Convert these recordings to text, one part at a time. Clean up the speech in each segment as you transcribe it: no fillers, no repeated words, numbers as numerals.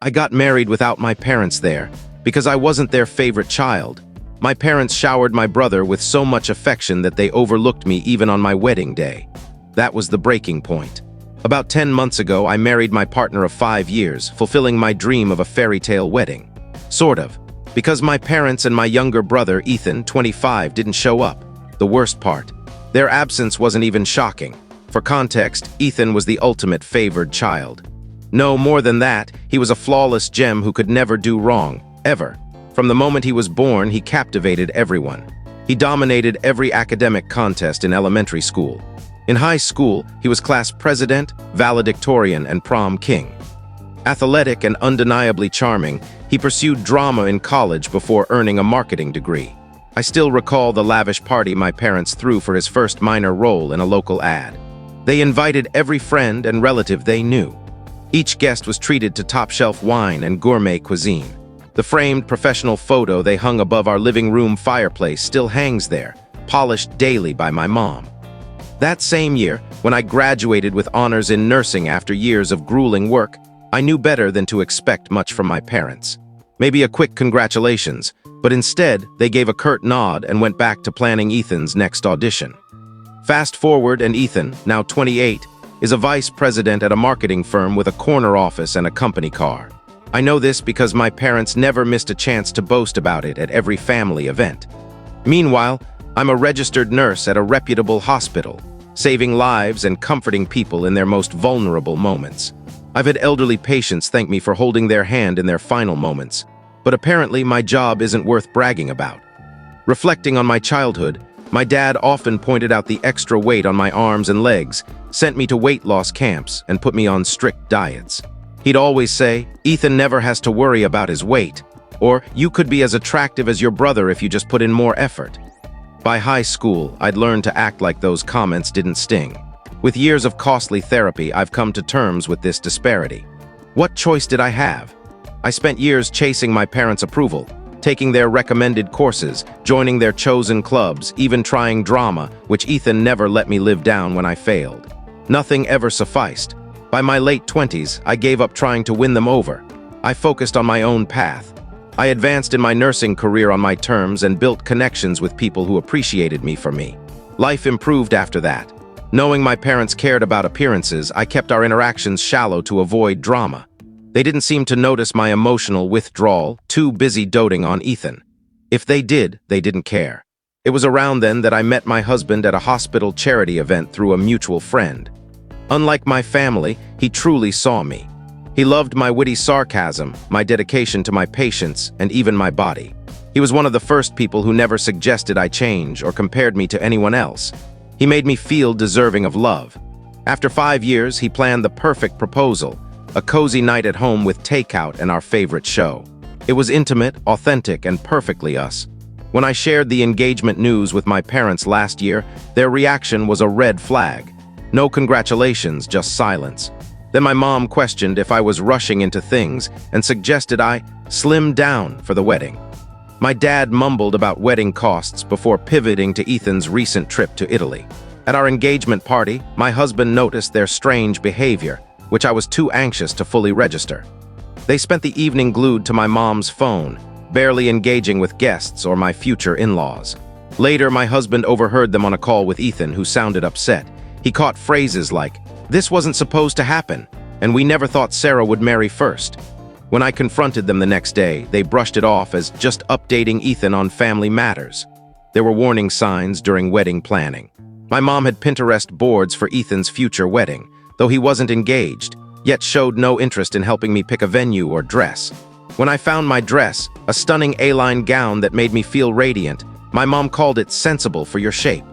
I got married without my parents there, because I wasn't their favorite child. My parents showered my brother with so much affection that they overlooked me even on my wedding day. That was the breaking point. About 10 months ago, I married my partner of 5 years, fulfilling my dream of a fairy tale wedding. Sort of. Because my parents and my younger brother, Ethan, 25, didn't show up. The worst part. Their absence wasn't even shocking. For context, Ethan was the ultimate favored child. No, more than that, he was a flawless gem who could never do wrong, ever. From the moment he was born, he captivated everyone. He dominated every academic contest in elementary school. In high school, he was class president, valedictorian, and prom king. Athletic and undeniably charming, he pursued drama in college before earning a marketing degree. I still recall the lavish party my parents threw for his first minor role in a local ad. They invited every friend and relative they knew. Each guest was treated to top-shelf wine and gourmet cuisine. The framed professional photo they hung above our living room fireplace still hangs there, polished daily by my mom. That same year, when I graduated with honors in nursing after years of grueling work, I knew better than to expect much from my parents. Maybe a quick congratulations, but instead, they gave a curt nod and went back to planning Ethan's next audition. Fast forward, and Ethan, now 28, is a vice president at a marketing firm with a corner office and a company car. I know this because my parents never missed a chance to boast about it at every family event. Meanwhile, I'm a registered nurse at a reputable hospital, saving lives and comforting people in their most vulnerable moments. I've had elderly patients thank me for holding their hand in their final moments, but apparently my job isn't worth bragging about. Reflecting on my childhood, my dad often pointed out the extra weight on my arms and legs, sent me to weight loss camps, and put me on strict diets. He'd always say, "Ethan never has to worry about his weight," or "You could be as attractive as your brother if you just put in more effort." By high school, I'd learned to act like those comments didn't sting. With years of costly therapy, I've come to terms with this disparity. What choice did I have? I spent years chasing my parents' approval, taking their recommended courses, joining their chosen clubs, even trying drama, which Ethan never let me live down when I failed. Nothing ever sufficed. By my late 20s, I gave up trying to win them over. I focused on my own path. I advanced in my nursing career on my terms and built connections with people who appreciated me for me. Life improved after that. Knowing my parents cared about appearances, I kept our interactions shallow to avoid drama. They didn't seem to notice my emotional withdrawal, too busy doting on Ethan. If they did, they didn't care. It was around then that I met my husband at a hospital charity event through a mutual friend. Unlike my family, he truly saw me. He loved my witty sarcasm, my dedication to my patients, and even my body. He was one of the first people who never suggested I change or compared me to anyone else. He made me feel deserving of love. After 5 years, he planned the perfect proposal, a cozy night at home with takeout and our favorite show. It was intimate, authentic, and perfectly us. When I shared the engagement news with my parents last year, their reaction was a red flag. No congratulations, just silence. Then my mom questioned if I was rushing into things and suggested I slim down for the wedding. My dad mumbled about wedding costs before pivoting to Ethan's recent trip to Italy. At our engagement party, my husband noticed their strange behavior, which I was too anxious to fully register. They spent the evening glued to my mom's phone, barely engaging with guests or my future in-laws. Later, my husband overheard them on a call with Ethan, who sounded upset. He caught phrases like, "This wasn't supposed to happen," and "We never thought Sarah would marry first." When I confronted them the next day, they brushed it off as just updating Ethan on family matters. There were warning signs during wedding planning. My mom had Pinterest boards for Ethan's future wedding, though he wasn't engaged, yet showed no interest in helping me pick a venue or dress. When I found my dress, a stunning A-line gown that made me feel radiant, my mom called it sensible for your shape.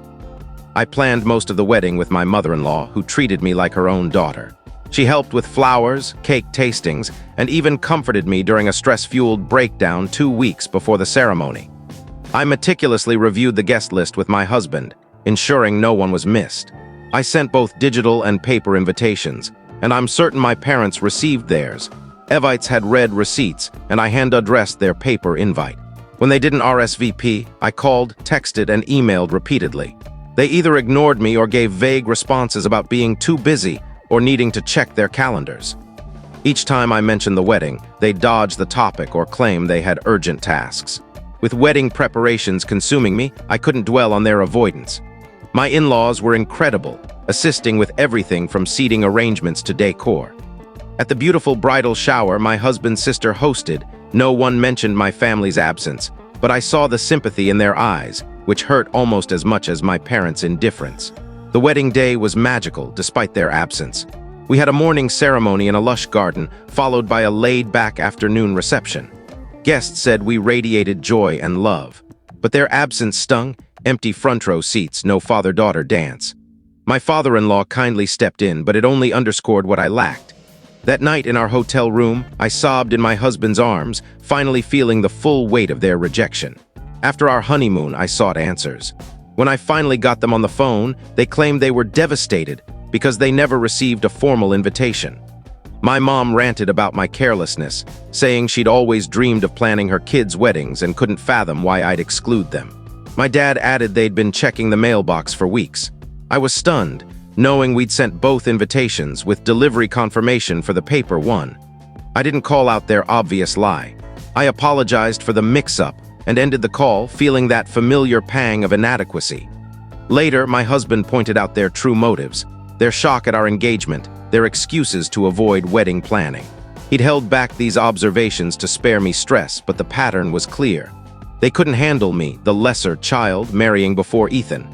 I planned most of the wedding with my mother-in-law, who treated me like her own daughter. She helped with flowers, cake tastings, and even comforted me during a stress-fueled breakdown 2 weeks before the ceremony. I meticulously reviewed the guest list with my husband, ensuring no one was missed. I sent both digital and paper invitations, and I'm certain my parents received theirs. Evites had red receipts, and I hand-addressed their paper invite. When they didn't RSVP, I called, texted, and emailed repeatedly. They either ignored me or gave vague responses about being too busy or needing to check their calendars. Each time I mentioned the wedding, they'd dodge the topic or claim they had urgent tasks. With wedding preparations consuming me, I couldn't dwell on their avoidance. My in-laws were incredible, assisting with everything from seating arrangements to decor. At the beautiful bridal shower my husband's sister hosted, no one mentioned my family's absence, but I saw the sympathy in their eyes, which hurt almost as much as my parents' indifference. The wedding day was magical, despite their absence. We had a morning ceremony in a lush garden, followed by a laid-back afternoon reception. Guests said we radiated joy and love. But their absence stung, empty front-row seats, no father-daughter dance. My father-in-law kindly stepped in, but it only underscored what I lacked. That night in our hotel room, I sobbed in my husband's arms, finally feeling the full weight of their rejection. After our honeymoon, I sought answers. When I finally got them on the phone, they claimed they were devastated because they never received a formal invitation. My mom ranted about my carelessness, saying she'd always dreamed of planning her kids' weddings and couldn't fathom why I'd exclude them. My dad added they'd been checking the mailbox for weeks. I was stunned, knowing we'd sent both invitations with delivery confirmation for the paper one. I didn't call out their obvious lie. I apologized for the mix-up and ended the call feeling that familiar pang of inadequacy. Later, my husband pointed out their true motives, their shock at our engagement, their excuses to avoid wedding planning. He'd held back these observations to spare me stress, but the pattern was clear. They couldn't handle me, the lesser child, marrying before Ethan.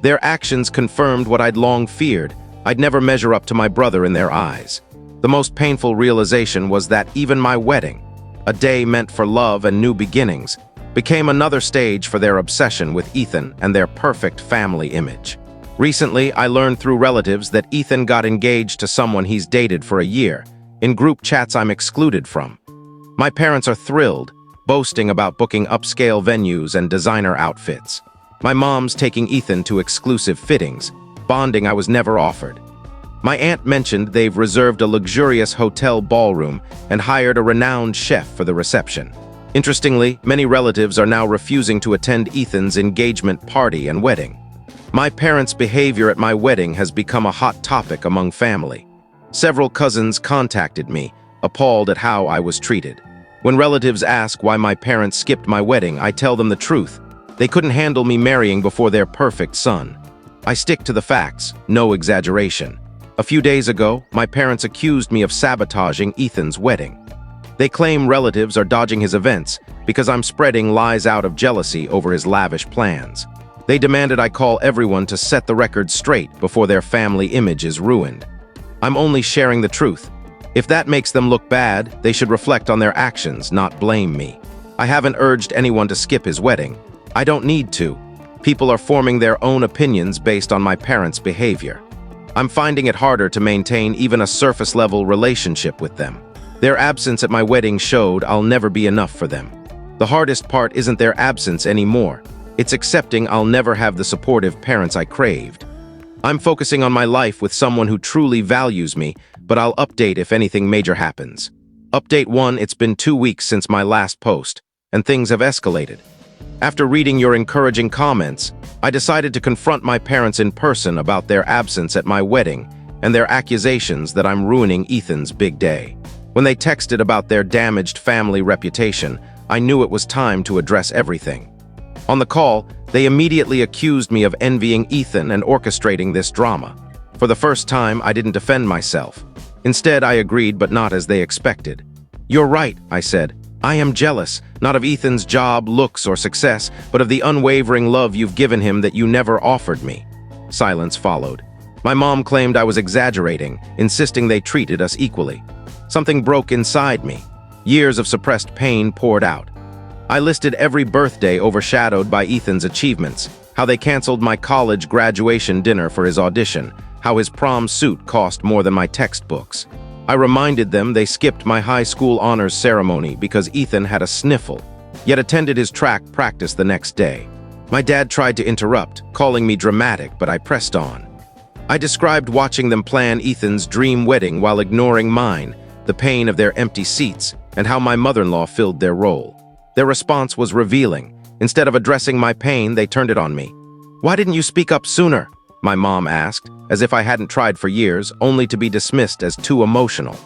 Their actions confirmed what I'd long feared. I'd never measure up to my brother in their eyes. The most painful realization was that even my wedding, a day meant for love and new beginnings, became another stage for their obsession with Ethan and their perfect family image. Recently, I learned through relatives that Ethan got engaged to someone he's dated for a year, in group chats I'm excluded from. My parents are thrilled, boasting about booking upscale venues and designer outfits. My mom's taking Ethan to exclusive fittings, bonding I was never offered. My aunt mentioned they've reserved a luxurious hotel ballroom and hired a renowned chef for the reception. Interestingly, many relatives are now refusing to attend Ethan's engagement party and wedding. My parents' behavior at my wedding has become a hot topic among family. Several cousins contacted me, appalled at how I was treated. When relatives ask why my parents skipped my wedding, I tell them the truth. They couldn't handle me marrying before their perfect son. I stick to the facts, no exaggeration. A few days ago, my parents accused me of sabotaging Ethan's wedding. They claim relatives are dodging his events because I'm spreading lies out of jealousy over his lavish plans. They demanded I call everyone to set the record straight before their family image is ruined. I'm only sharing the truth. If that makes them look bad, they should reflect on their actions, not blame me. I haven't urged anyone to skip his wedding. I don't need to. People are forming their own opinions based on my parents' behavior. I'm finding it harder to maintain even a surface-level relationship with them. Their absence at my wedding showed I'll never be enough for them. The hardest part isn't their absence anymore. It's accepting I'll never have the supportive parents I craved. I'm focusing on my life with someone who truly values me, but I'll update if anything major happens. Update 1: It's been 2 weeks since my last post, and things have escalated. After reading your encouraging comments, I decided to confront my parents in person about their absence at my wedding and their accusations that I'm ruining Ethan's big day. When they texted about their damaged family reputation, I knew it was time to address everything. On the call, they immediately accused me of envying Ethan and orchestrating this drama. For the first time, I didn't defend myself. Instead, I agreed, but not as they expected. "You're right," I said. "I am jealous, not of Ethan's job, looks, or success, but of the unwavering love you've given him that you never offered me." Silence followed. My mom claimed I was exaggerating, insisting they treated us equally. Something broke inside me. Years of suppressed pain poured out. I listed every birthday overshadowed by Ethan's achievements, how they canceled my college graduation dinner for his audition, how his prom suit cost more than my textbooks. I reminded them they skipped my high school honors ceremony because Ethan had a sniffle, yet attended his track practice the next day. My dad tried to interrupt, calling me dramatic, but I pressed on. I described watching them plan Ethan's dream wedding while ignoring mine, the pain of their empty seats, and how my mother-in-law filled their role. Their response was revealing. Instead of addressing my pain, they turned it on me. "Why didn't you speak up sooner?" my mom asked, as if I hadn't tried for years, only to be dismissed as too emotional.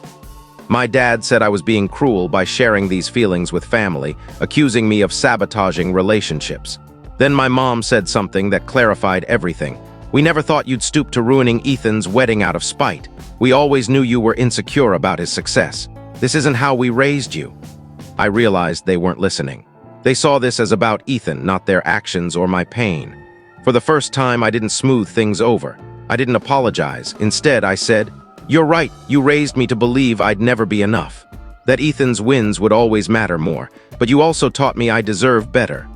My dad said I was being cruel by sharing these feelings with family, accusing me of sabotaging relationships. Then my mom said something that clarified everything. We never thought you'd stoop to ruining Ethan's wedding out of spite. We always knew you were insecure about his success. This isn't how we raised you. I realized they weren't listening. They saw this as about Ethan, not their actions or my pain. For the first time, I didn't smooth things over. I didn't apologize. Instead, I said, "You're right, you raised me to believe I'd never be enough. That Ethan's wins would always matter more, but you also taught me I deserve better."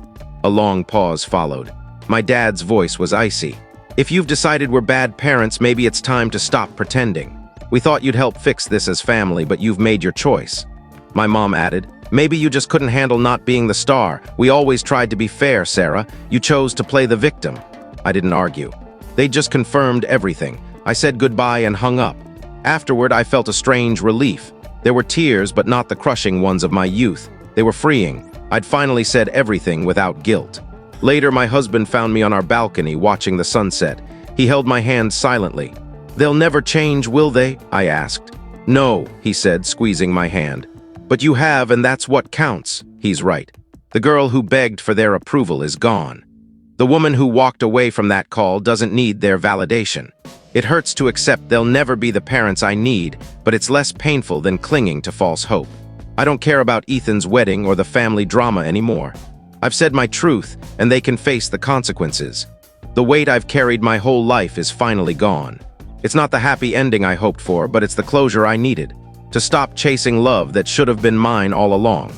A long pause followed. My dad's voice was icy. "If you've decided we're bad parents, maybe it's time to stop pretending. We thought you'd help fix this as family, but you've made your choice." My mom added, "Maybe you just couldn't handle not being the star. We always tried to be fair, Sarah. You chose to play the victim." I didn't argue. They just confirmed everything. I said goodbye and hung up. Afterward, I felt a strange relief. There were tears, but not the crushing ones of my youth. They were freeing. I'd finally said everything without guilt. Later, my husband found me on our balcony watching the sunset. He held my hand silently. "They'll never change, will they?" I asked. "No," he said, squeezing my hand. "But you have, and that's what counts." He's right. The girl who begged for their approval is gone. The woman who walked away from that call doesn't need their validation. It hurts to accept they'll never be the parents I need, but it's less painful than clinging to false hope. I don't care about Ethan's wedding or the family drama anymore. I've said my truth, and they can face the consequences. The weight I've carried my whole life is finally gone. It's not the happy ending I hoped for, but it's the closure I needed. To stop chasing love that should have been mine all along.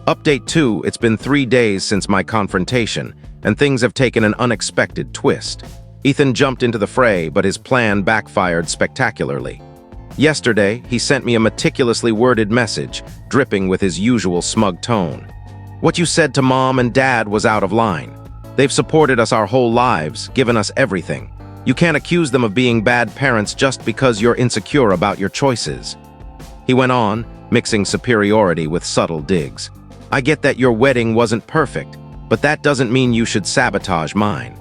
Update 2, it's been 3 days since my confrontation, and things have taken an unexpected twist. Ethan jumped into the fray, but his plan backfired spectacularly. Yesterday, he sent me a meticulously worded message, dripping with his usual smug tone. "What you said to Mom and Dad was out of line. They've supported us our whole lives, given us everything. You can't accuse them of being bad parents just because you're insecure about your choices." He went on, mixing superiority with subtle digs. "I get that your wedding wasn't perfect, but that doesn't mean you should sabotage mine.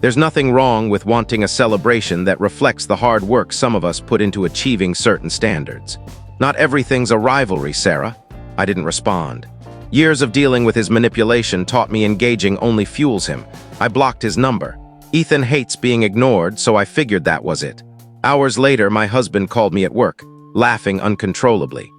There's nothing wrong with wanting a celebration that reflects the hard work some of us put into achieving certain standards. Not everything's a rivalry, Sarah." I didn't respond. Years of dealing with his manipulation taught me engaging only fuels him. I blocked his number. Ethan hates being ignored, so I figured that was it. Hours later, my husband called me at work, laughing uncontrollably.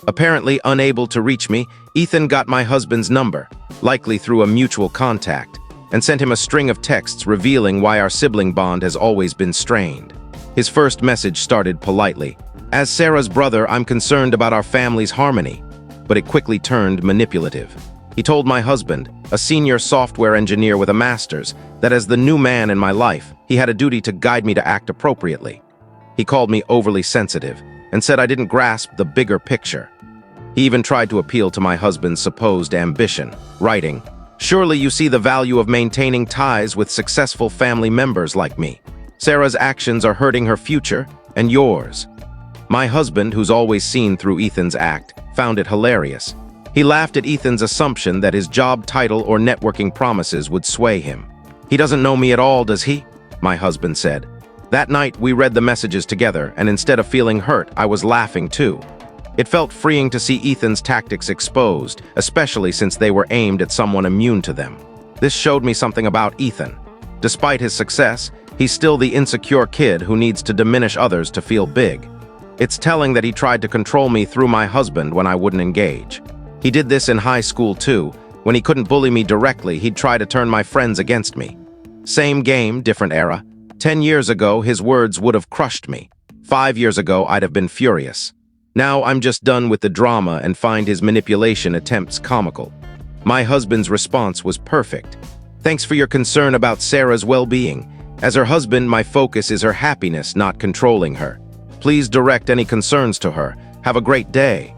Apparently unable to reach me, Ethan got my husband's number, likely through a mutual contact, and sent him a string of texts revealing why our sibling bond has always been strained. His first message started politely. "As Sarah's brother, I'm concerned about our family's harmony," but it quickly turned manipulative. He told my husband, a senior software engineer with a master's, that as the new man in my life, he had a duty to guide me to act appropriately. He called me overly sensitive and said I didn't grasp the bigger picture. He even tried to appeal to my husband's supposed ambition, writing, "Surely you see the value of maintaining ties with successful family members like me. Sarah's actions are hurting her future and yours." My husband, who's always seen through Ethan's act, found it hilarious. He laughed at Ethan's assumption that his job title or networking promises would sway him. "He doesn't know me at all, does he?" my husband said. That night, we read the messages together, and instead of feeling hurt, I was laughing too. It felt freeing to see Ethan's tactics exposed, especially since they were aimed at someone immune to them. This showed me something about Ethan. Despite his success, he's still the insecure kid who needs to diminish others to feel big. It's telling that he tried to control me through my husband when I wouldn't engage. He did this in high school too. When he couldn't bully me directly, he'd try to turn my friends against me. Same game, different era. 10 years ago, his words would have crushed me. 5 years ago, I'd have been furious. Now I'm just done with the drama and find his manipulation attempts comical. My husband's response was perfect. "Thanks for your concern about Sarah's well-being. As her husband, my focus is her happiness, not controlling her. Please direct any concerns to her. Have a great day."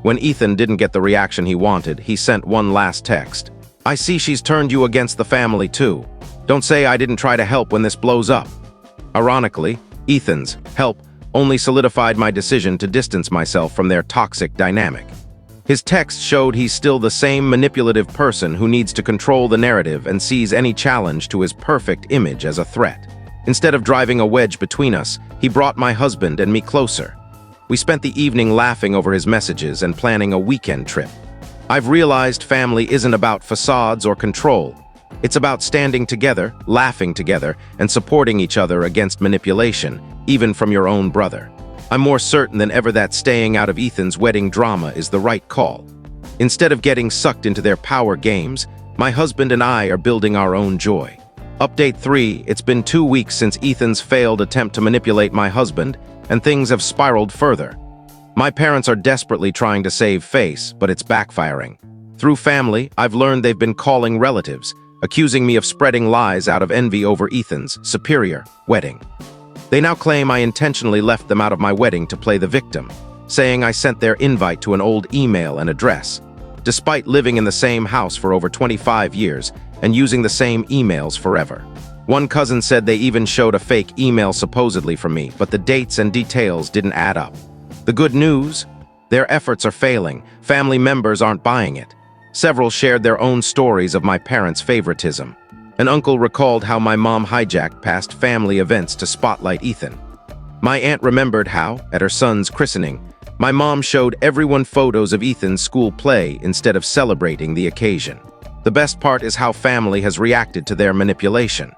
When Ethan didn't get the reaction he wanted, he sent one last text. "I see she's turned you against the family too. Don't say I didn't try to help when this blows up." Ironically, Ethan's help only solidified my decision to distance myself from their toxic dynamic. His text showed he's still the same manipulative person who needs to control the narrative and sees any challenge to his perfect image as a threat. Instead of driving a wedge between us, he brought my husband and me closer. We spent the evening laughing over his messages and planning a weekend trip. I've realized family isn't about facades or control. It's about standing together, laughing together, and supporting each other against manipulation, even from your own brother. I'm more certain than ever that staying out of Ethan's wedding drama is the right call. Instead of getting sucked into their power games, my husband and I are building our own joy. Update 3, it's been 2 weeks since Ethan's failed attempt to manipulate my husband, and things have spiraled further. My parents are desperately trying to save face, but it's backfiring. Through family, I've learned they've been calling relatives, accusing me of spreading lies out of envy over Ethan's superior wedding. They now claim I intentionally left them out of my wedding to play the victim, saying I sent their invite to an old email and address, despite living in the same house for over 25 years and using the same emails forever. One cousin said they even showed a fake email supposedly from me, but the dates and details didn't add up. The good news? Their efforts are failing. Family members aren't buying it. Several shared their own stories of my parents' favoritism. An uncle recalled how my mom hijacked past family events to spotlight Ethan. My aunt remembered how, at her son's christening, my mom showed everyone photos of Ethan's school play instead of celebrating the occasion. The best part is how family has reacted to their manipulation.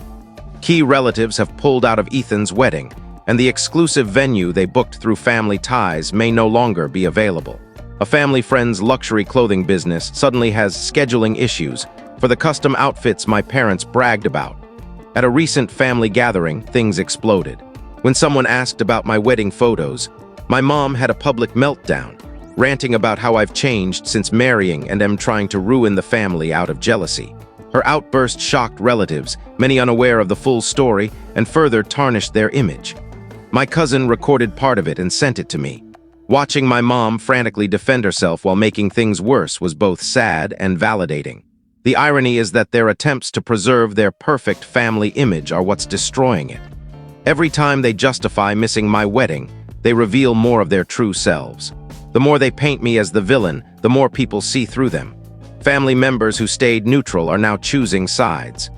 Key relatives have pulled out of Ethan's wedding, and the exclusive venue they booked through family ties may no longer be available. A family friend's luxury clothing business suddenly has scheduling issues for the custom outfits my parents bragged about. At a recent family gathering, things exploded. When someone asked about my wedding photos, my mom had a public meltdown, ranting about how I've changed since marrying and am trying to ruin the family out of jealousy. Her outburst shocked relatives, many unaware of the full story, and further tarnished their image. My cousin recorded part of it and sent it to me. Watching my mom frantically defend herself while making things worse was both sad and validating. The irony is that their attempts to preserve their perfect family image are what's destroying it. Every time they justify missing my wedding, they reveal more of their true selves. The more they paint me as the villain, the more people see through them. Family members who stayed neutral are now choosing sides.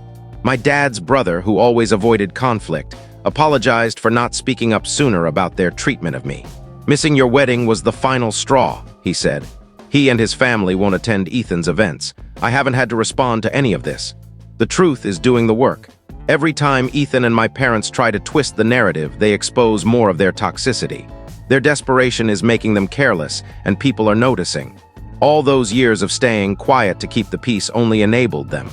My dad's brother, who always avoided conflict, apologized for not speaking up sooner about their treatment of me. Missing your wedding was the final straw, he said. He and his family won't attend Ethan's events. I haven't had to respond to any of this. The truth is doing the work. Every time Ethan and my parents try to twist the narrative, they expose more of their toxicity. Their desperation is making them careless, and people are noticing. All those years of staying quiet to keep the peace only enabled them.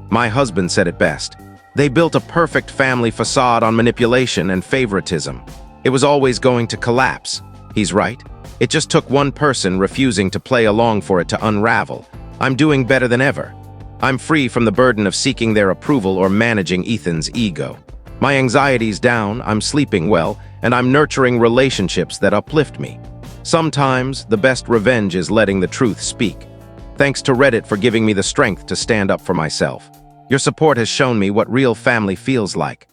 My husband said it best. They built a perfect family facade on manipulation and favoritism. It was always going to collapse. He's right. It just took one person refusing to play along for it to unravel. I'm doing better than ever. I'm free from the burden of seeking their approval or managing Ethan's ego. My anxiety's down, I'm sleeping well, and I'm nurturing relationships that uplift me. Sometimes, the best revenge is letting the truth speak. Thanks to Reddit for giving me the strength to stand up for myself. Your support has shown me what real family feels like.